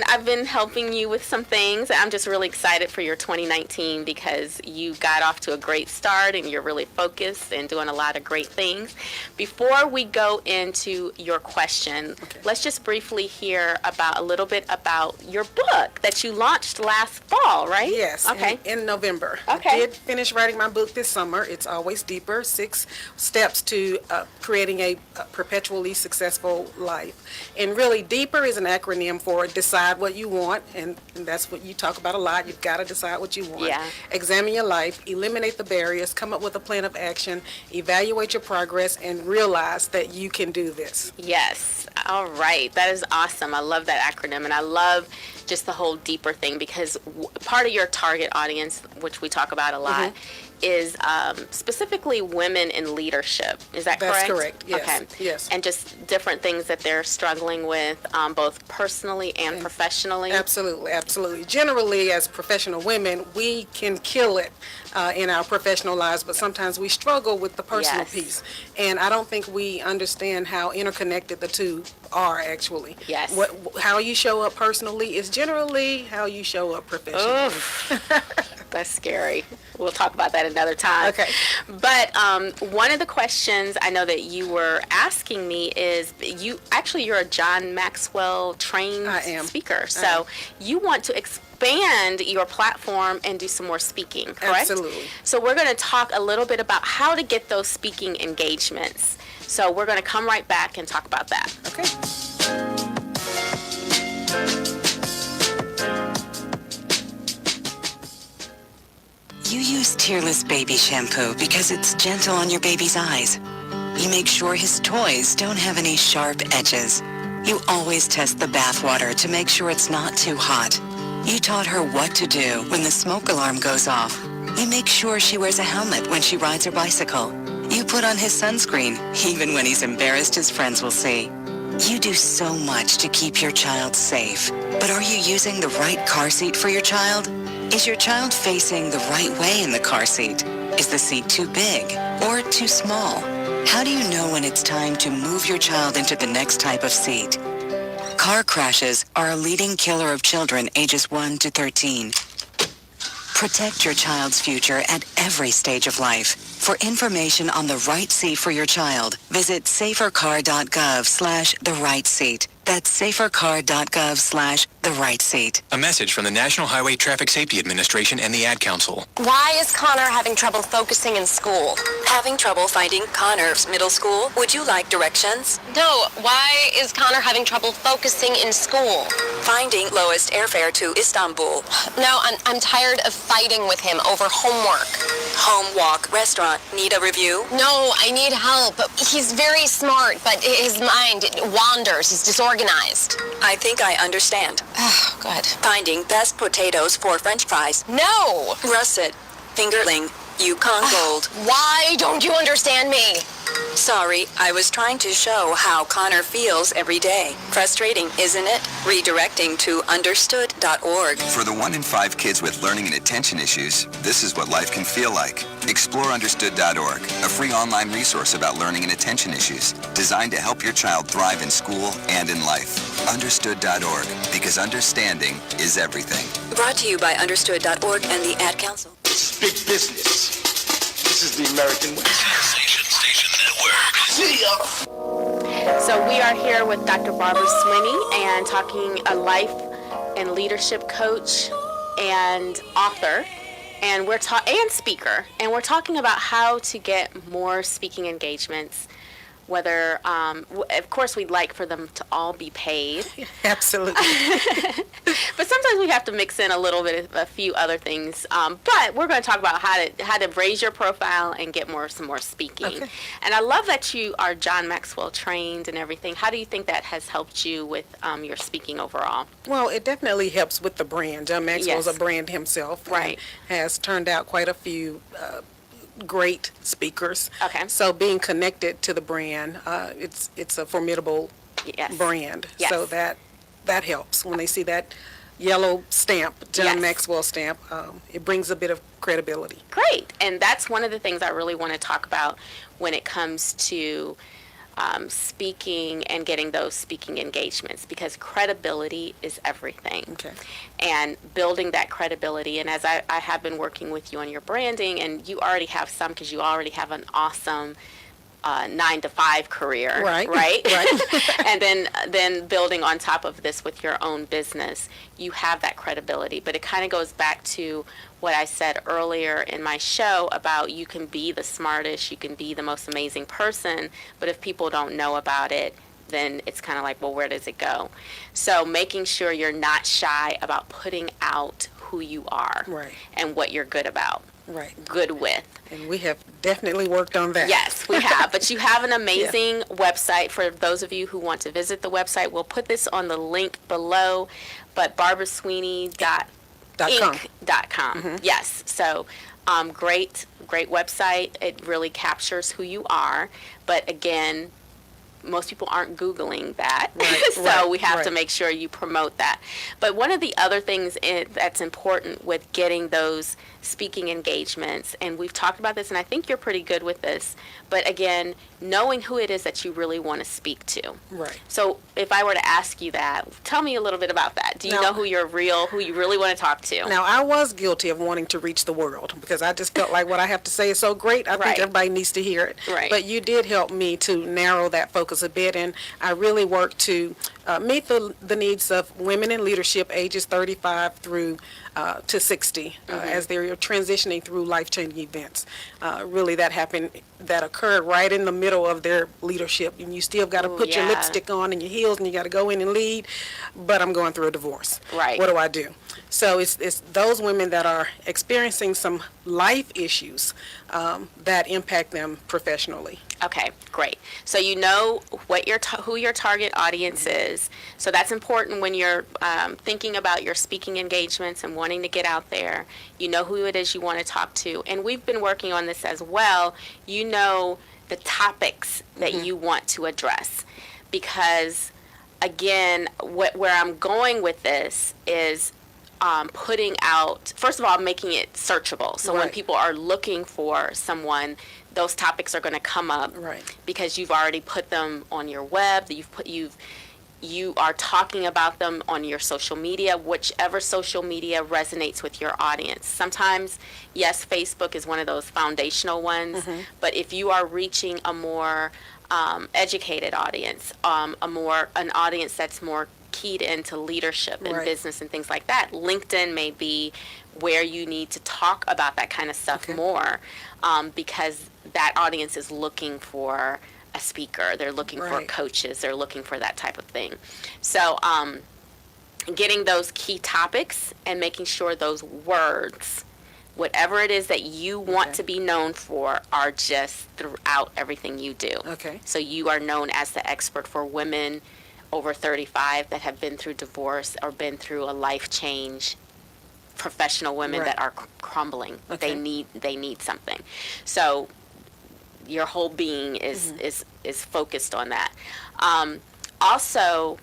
I've been helping you with some things. I'm just really excited for your 2019 because you got off to a great start and you're really focused and doing a lot of great things. Before we go into your question, let's just briefly hear a little bit about your book that you launched last fall, right? Yes. Okay. In November. Okay. I did finish writing my book this summer. It's Always Deeper: 6 Steps to Creating a Perpetually Successful Life. And really, DEEPER is an acronym for decide what you want, and that's what you talk about a lot. You've got to decide what you want. Yeah. Examine your life, eliminate the barriers, come up with a plan of action, evaluate your progress, and realize that you can do this. Yes. All right. That is awesome. I love that acronym, and I love just the whole DEEPER thing because part of your target audience, which we talk about a lot, is specifically women in leadership. Is that correct? That's correct, yes. Okay. Yes. And just different things that they're struggling with, both personally and professionally? Absolutely, absolutely. Generally, as professional women, we can kill it in our professional lives, but sometimes we struggle with the personal piece. And I don't think we understand how interconnected the two are, actually. Yes. How you show up personally is generally how you show up professionally. That's scary. We'll talk about that another time. Okay. But one of the questions I know that you were asking me is, you're a John Maxwell trained speaker. So you want to expand your platform and do some more speaking, correct? Absolutely. So we're going to talk a little bit about how to get those speaking engagements. So we're going to come right back and talk about that. Okay. You use Tearless Baby Shampoo because it's gentle on your baby's eyes. You make sure his toys don't have any sharp edges. You always test the bath water to make sure it's not too hot. You taught her what to do when the smoke alarm goes off. You make sure she wears a helmet when she rides her bicycle. You put on his sunscreen, even when he's embarrassed his friends will see. You do so much to keep your child safe. But are you using the right car seat for your child? Is your child facing the right way in the car seat? Is the seat too big or too small? How do you know when it's time to move your child into the next type of seat? Car crashes are a leading killer of children ages 1 to 13. Protect your child's future at every stage of life. For information on the right seat for your child, visit safercar.gov/the right seat. That's safercar.gov/the right seat. A message from the National Highway Traffic Safety Administration and the Ad Council. Why is Connor having trouble focusing in school? Having trouble finding Connor's middle school? Would you like directions? No, why is Connor having trouble focusing in school? Finding lowest airfare to Istanbul. No, I'm tired of fighting with him over homework. Home walk restaurant. Need a review? No, I need help. He's very smart, but his mind wanders. He's disorganized. I think I understand. Oh, good. Finding best potatoes for French fries. No! Russet. Fingerling. Yukon Gold. Why don't you understand me? Sorry, I was trying to show how Connor feels every day. Frustrating, isn't it? Redirecting to understood.org. For the 1 in 5 kids with learning and attention issues, this is what life can feel like. Explore understood.org, a free online resource about learning and attention issues, designed to help your child thrive in school and in life. Understood.org, because understanding is everything. Brought to you by understood.org and the Ad Council. It's big business. This is the American West. Station Network. See ya. So we are here with Dr. Barbara Sweeney and talking a life and leadership coach and author, and and speaker, and we're talking about how to get more speaking engagements. Whether, of course, we'd like for them to all be paid. Absolutely. But sometimes we have to mix in a few other things. But we're going to talk about how to raise your profile and get some more speaking. Okay. And I love that you are John Maxwell trained and everything. How do you think that has helped you with your speaking overall? Well, it definitely helps with the brand. John Maxwell's Yes. a brand himself. Right. And has turned out quite a few great speakers. Okay. So being connected to the brand, it's a formidable brand. Yes. So that helps when they see that yellow stamp, John Yes. Maxwell stamp. It brings a bit of credibility. Great. And that's one of the things I really want to talk about when it comes to speaking and getting those speaking engagements, because credibility is everything. Okay. And building that credibility. And as I have been working with you on your branding, and you already have some because you already have an awesome 9-to-5 career, Right. right? Right. And then building on top of this with your own business, you have that credibility. But it kind of goes back to what I said earlier in my show about you can be the smartest, you can be the most amazing person, but if people don't know about it, then it's kind of like, well, where does it go? So making sure you're not shy about putting out who you are Right. and what you're good about, Right. good with. And we have definitely worked on that. Yes, we have. But you have an amazing website for those of you who want to visit the website. We'll put this on the link below, but barbarasweeney.inc.com. Yes. So great website. It really captures who you are. But again, most people aren't Googling that. Right, So we have to right. make sure you promote that. But one of the other things that's important with getting those speaking engagements, and we've talked about this, and I think you're pretty good with this, but again, knowing who it is that you really want to speak to. Right. So if I were to ask you that, tell me a little bit about that. Do you Now- know who you really want to talk to? Now, I was guilty of wanting to reach the world because I just felt like what I have to say is so great. I Right. think everybody needs to hear it. Right. But you did help me to narrow that focus a bit, and I really worked to meet the needs of women in leadership ages 35 through to 60 as they're transitioning through life-changing events. Really, that occurred right in the middle of their leadership, and you still got to put your lipstick on and your heels, and you got to go in and lead. But I'm going through a divorce. Right. What do I do? So it's those women that are experiencing some life issues that impact them professionally. Okay, great. So you know what who your target audience is. So that's important when you're thinking about your speaking engagements and wanting to get out there. You know who it is you want to talk to. And we've been working on this as well. You know the topics that you want to address. Because, again, where I'm going with this is putting out, first of all, making it searchable. So when people are looking for someone, those topics are going to come up because you've already put them on your web. You are talking about them on your social media, whichever social media resonates with your audience. Sometimes, yes, Facebook is one of those foundational ones, but if you are reaching a more educated audience, an audience that's more keyed into leadership and business and things like that, LinkedIn may be where you need to talk about that kind of stuff more, because that audience is looking for a speaker. They're looking for coaches. They're looking for that type of thing. So getting those key topics and making sure those words, whatever it is that you want to be known for, are just throughout everything you do. Okay. So you are known as the expert for women over 35 that have been through divorce or been through a life change, professional women that are crumbling. They need something. So your whole being is focused on that. Also,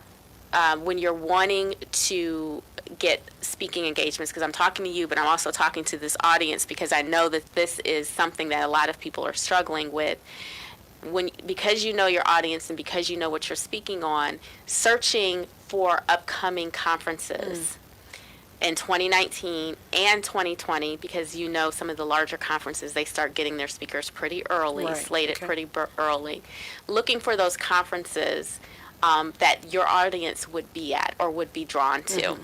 when you're wanting to get speaking engagements, because I'm talking to you, but I'm also talking to this audience because I know that this is something that a lot of people are struggling with. Because you know your audience and because you know what you're speaking on, searching for upcoming conferences in 2019 and 2020, because you know some of the larger conferences, they start getting their speakers pretty early, slated pretty early. Looking for those conferences that your audience would be at or would be drawn to.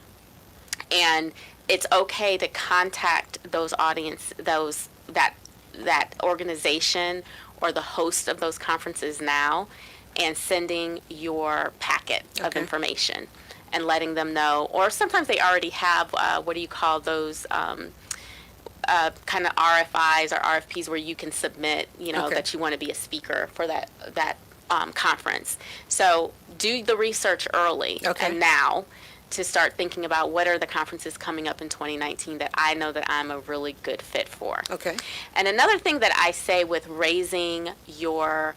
And it's okay to contact those audience, that organization or the host of those conferences now, and sending your packet of information and letting them know. Or sometimes they already have, what do you call those, kind of RFIs or RFPs where you can submit, that you want to be a speaker for that conference. So do the research early and now to start thinking about what are the conferences coming up in 2019 that I know that I'm a really good fit for. Okay. And another thing that I say with raising your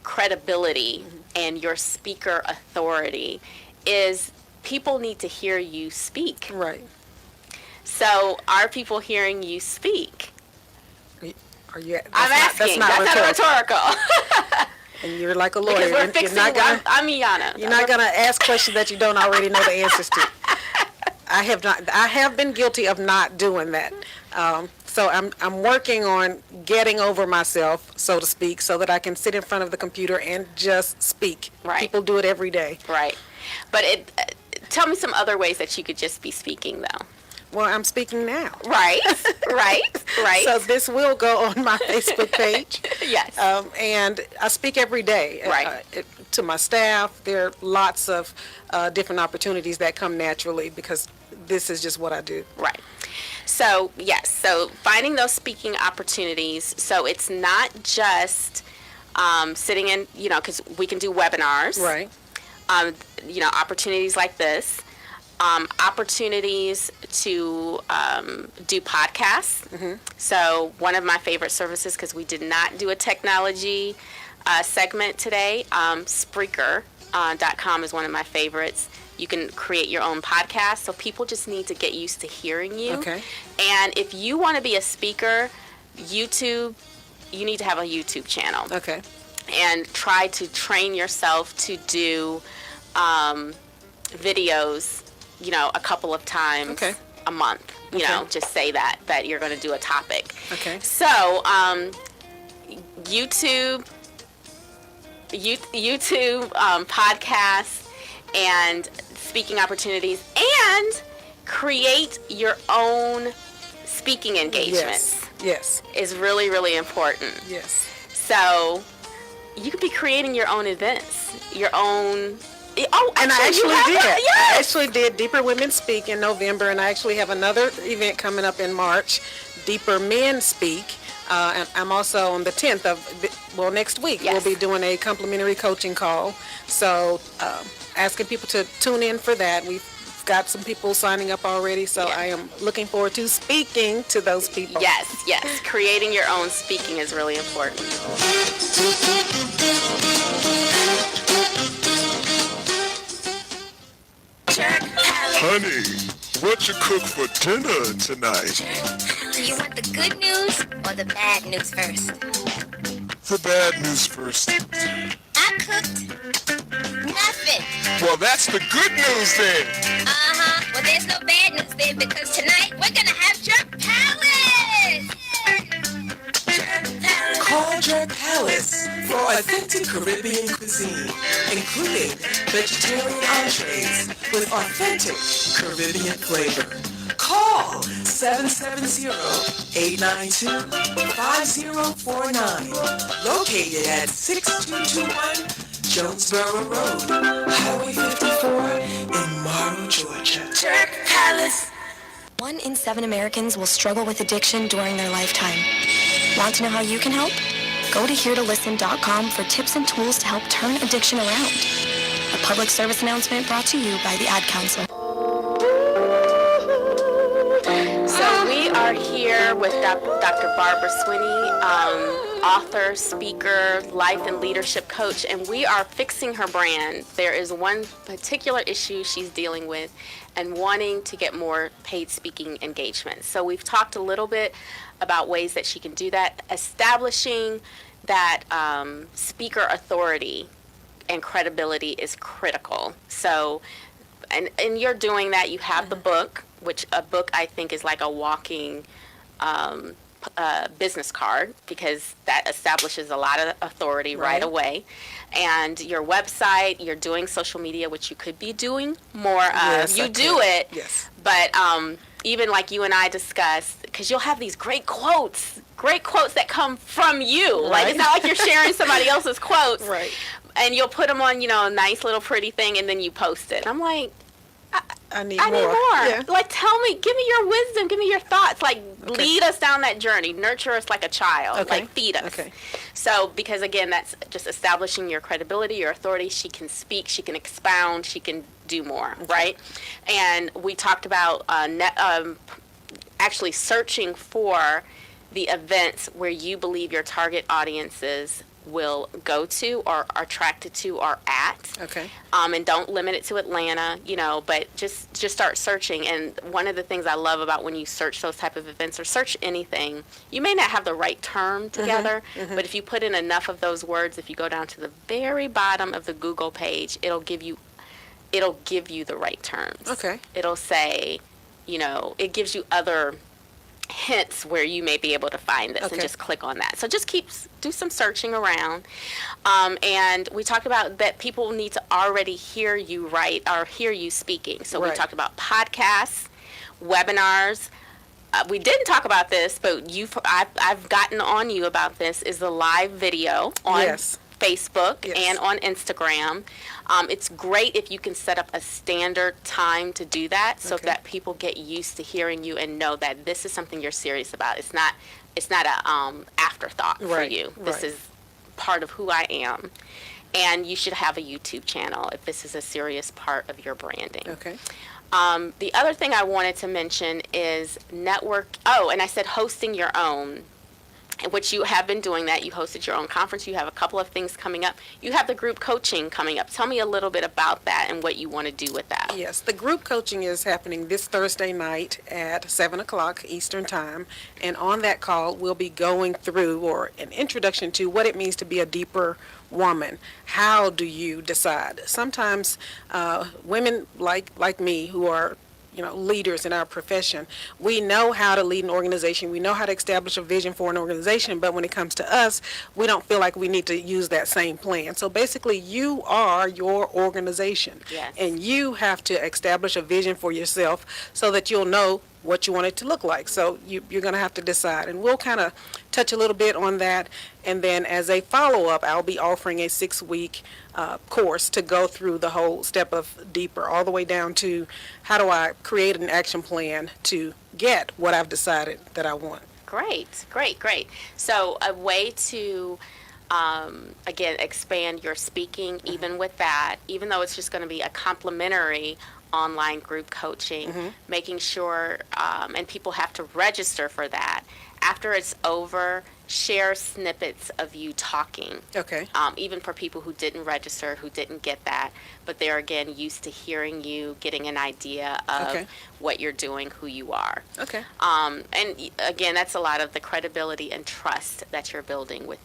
credibility and your speaker authority is people need to hear you speak. Right. So are people hearing you speak? Are you? I'm asking. That's not rhetorical. And you're like a lawyer. I'm Iana. You're not going to ask questions that you don't already know the answers to. I have been guilty of not doing that. So I'm working on getting over myself, so to speak, so that I can sit in front of the computer and just speak. Right. People do it every day. Right. But tell me some other ways that you could just be speaking, though. Well, I'm speaking now. Right. So this will go on my Facebook page. Yes. And I speak every day. To my staff. There are lots of different opportunities that come naturally because this is just what I do. Right. So, yes. So finding those speaking opportunities. So it's not just sitting in, because we can do webinars. Right. Opportunities like this. Opportunities to do podcasts. So one of my favorite services, because we did not do a technology segment today, Spreaker.com is one of my favorites. You can create your own podcast, so people just need to get used to hearing you. Okay. And if you want to be a speaker, YouTube, you need to have a YouTube channel. Okay. And try to train yourself to do videos, a couple of times a month. Just say that you're going to do a topic. Okay. So, YouTube podcasts, and speaking opportunities, and create your own speaking engagements. Yes. Is really, really important. Yes. So you could be creating your own events, your own. And I actually did. Yes. I actually did Deeper Women Speak in November, and I actually have another event coming up in March, Deeper Men Speak. And I'm also on the 10th of, next week, Yes. we'll be doing a complimentary coaching call. So asking people to tune in for that. We've got some people signing up already, so I am looking forward to speaking to those people. Yes, yes. Creating your own speaking is really important. Honey, what you cook for dinner tonight? Do you want the good news or the bad news first? The bad news first. I cooked nothing. Well, that's the good news then. Uh-huh. Well, there's no bad news then, because tonight we're gonna have Jerk Palace. Call Jerk Palace for authentic Caribbean cuisine, including vegetarian entrees with authentic Caribbean flavor. Call 770-892-5049. Located at 6221 Jonesboro Road, Highway 54 in Morrow, Georgia. Jerk Palace. 1 in 7 Americans will struggle with addiction during their lifetime. Want to know how you can help? Go to heretolisten.com for tips and tools to help turn addiction around. A public service announcement brought to you by the Ad Council. So we are here with Dr. Barbara Sweeney, author, speaker, life and leadership coach, and we are fixing her brand. There is one particular issue she's dealing with and wanting to get more paid speaking engagements. So we've talked a little bit about ways that she can do that, establishing that speaker authority and credibility is critical. So, and you're doing that. You have the book, which a book I think is like a walking business card, because that establishes a lot of authority right away. And your website, you're doing social media, which you could be doing more of. Yes, you I do could. it, Yes. but even like you and I discussed, because you'll have these great quotes that come from you. Like, it's not like you're sharing somebody else's quotes. Right. And you'll put them on, a nice little pretty thing, and then you post it. I'm like, I need I more. need more. Yeah. Like, tell me, give me your wisdom, give me your thoughts. Like, lead us down that journey. Nurture us like a child. Okay. Like, feed us. Okay. So, because again, that's just establishing your credibility, your authority. She can speak, she can expound, she can do more, right? And we talked about actually searching for the events where you believe your target audiences will go to or are attracted to or at. Okay. And don't limit it to Atlanta, but just start searching. And one of the things I love about when you search those type of events or search anything, you may not have the right term together, but if you put in enough of those words, if you go down to the very bottom of the Google page, it'll give you the right terms. Okay. It'll say, it gives you other hints where you may be able to find this, and just click on that. So just do some searching around. And we talked about that people need to already hear you write or hear you speaking. So we talked about podcasts, webinars. We didn't talk about this, but I've gotten on you about this, is the live video on Facebook and on Instagram. It's great if you can set up a standard time to do that, so that people get used to hearing you and know that this is something you're serious about. It's not a afterthought for you. This is part of who I am. And you should have a YouTube channel if this is a serious part of your branding. Okay. The other thing I wanted to mention is network. Oh, and I said hosting your own, which you have been doing that. You hosted your own conference. You have a couple of things coming up. You have the group coaching coming up. Tell me a little bit about that and what you want to do with that. Yes, the group coaching is happening this Thursday night at 7 o'clock Eastern Time. And on that call, we'll be going through an introduction to what it means to be a deeper woman. How do you decide? Sometimes women like me who are leaders in our profession. We know how to lead an organization. We know how to establish a vision for an organization, but when it comes to us, we don't feel like we need to use that same plan. So basically, you are your organization. Yes. And you have to establish a vision for yourself so that you'll know what you want it to look like. So you're going to have to decide. And we'll kind of touch a little bit on that. And then as a follow-up, I'll be offering a 6-week course to go through the whole step of deeper, all the way down to how do I create an action plan to get what I've decided that I want. Great, great, great. So a way to, again, expand your speaking, even with that, even though it's just going to be a complimentary online group coaching, making sure, and people have to register for that. After it's over, share snippets of you talking. Okay. Even for people who didn't register, who didn't get that, but they're, again, used to hearing you, getting an idea of what you're doing, who you are. Okay. And again, that's a lot of the credibility and trust that you're building with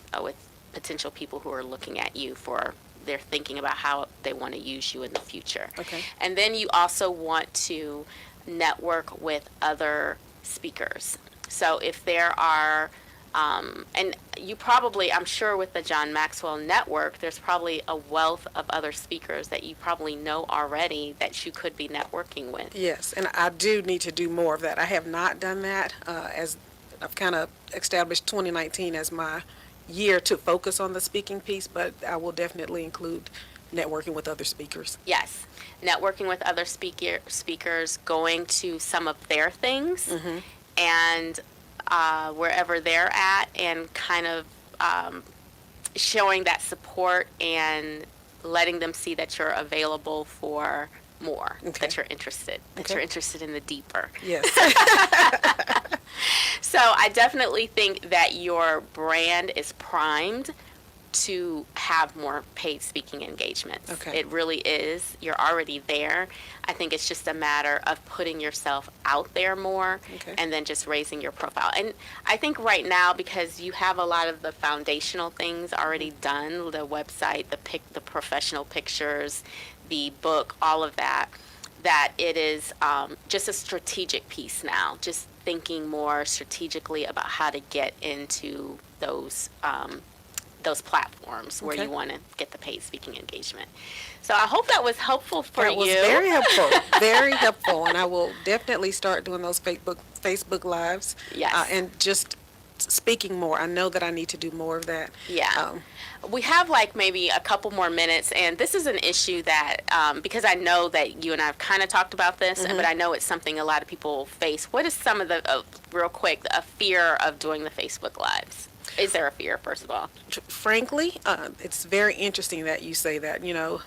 potential people who are looking at you for, they're thinking about how they want to use you in the future. Okay. And then you also want to network with other speakers. So if there are, and you probably, I'm sure with the John Maxwell Network, there's probably a wealth of other speakers that you probably know already that you could be networking with. Yes, and I do need to do more of that. I have not done that, as I've kind of established 2019 as my year to focus on the speaking piece, but I will definitely include networking with other speakers. Yes, networking with other speakers, going to some of their things, and wherever they're at, and kind of showing that support and letting them see that you're available for more, that you're interested, that you're interested in the deeper. Yes. So I definitely think that your brand is primed to have more paid speaking engagements. Okay. It really is. You're already there. I think it's just a matter of putting yourself out there more, and then just raising your profile. And I think right now, because you have a lot of the foundational things already done, the website, the professional pictures, the book, all of that, that it is just a strategic piece now, just thinking more strategically about how to get into those platforms where you want to get the paid speaking engagement. So I hope that was helpful for you. That was very helpful, very helpful, and I will definitely start doing those Facebook Lives. Yes. And just speaking more. I know that I need to do more of that. Yeah. We have like maybe a couple more minutes, and this is an issue that, because I know that you and I have kind of talked about this, but I know it's something a lot of people face. What is some of the, real quick, a fear of doing the Facebook Lives? Is there a fear, first of all? Frankly, it's very interesting that you say that. You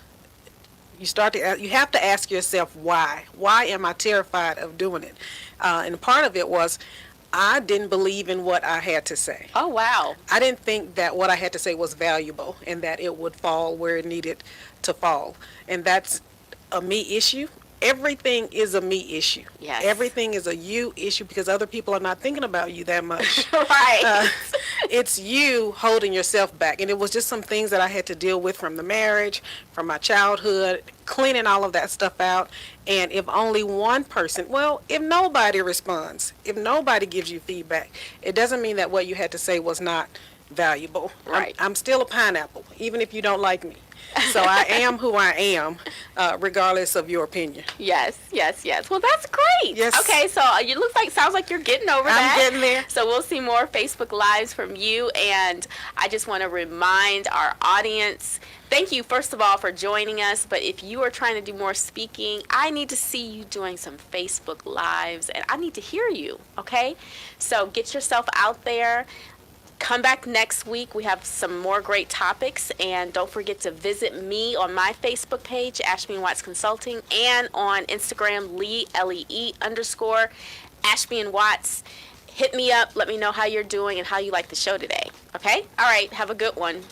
have to ask yourself why. Why am I terrified of doing it? And part of it was I didn't believe in what I had to say. Oh, wow. I didn't think that what I had to say was valuable and that it would fall where it needed to fall. And that's a me issue. Everything is a me issue. Yes. Everything is a you issue because other people are not thinking about you that much. Right. It's you holding yourself back. And it was just some things that I had to deal with from the marriage, from my childhood, cleaning all of that stuff out. And if only one person, if nobody responds, if nobody gives you feedback, it doesn't mean that what you had to say was not valuable. Right. I'm still a pineapple, even if you don't like me. So I am who I am, regardless of your opinion. Yes. Well, that's great. Yes. Okay, so it sounds like you're getting over that. I'm getting there. So we'll see more Facebook Lives from you. And I just want to remind our audience, thank you, first of all, for joining us. But if you are trying to do more speaking, I need to see you doing some Facebook Lives, and I need to hear you, okay? So get yourself out there. Come back next week. We have some more great topics. And don't forget to visit me on my Facebook page, Ashby & Watts Consulting, and on Instagram, Lee_, Ashby & Watts. Hit me up. Let me know how you're doing and how you like the show today. Okay? All right. Have a good one.